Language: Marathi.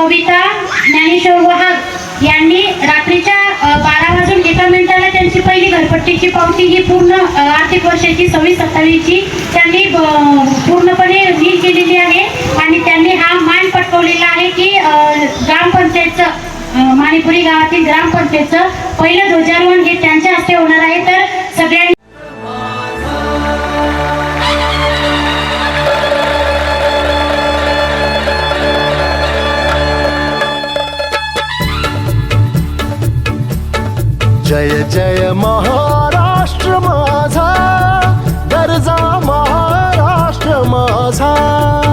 कविता ज्ञानेश्वर वाहक यांनी रात्रीच्या 12:01 त्यांची पहिली घरपट्टीची पावती ही पूर्ण आर्थिक वर्षाची 26-27ची त्यांनी पूर्णपणे नील केलेली आहे आणि त्यांनी हा मान पटकवलेला आहे की ग्रामपंचायतचं माणिपुरी गावातील ग्रामपंचायतचं पहिलं ध्वजारोहण हे त्यांच्या हस्ते होणार आहे। तर सगळ्यांनी जय जय महाराष्ट्र माझा, गरजा महाराष्ट्र माझा।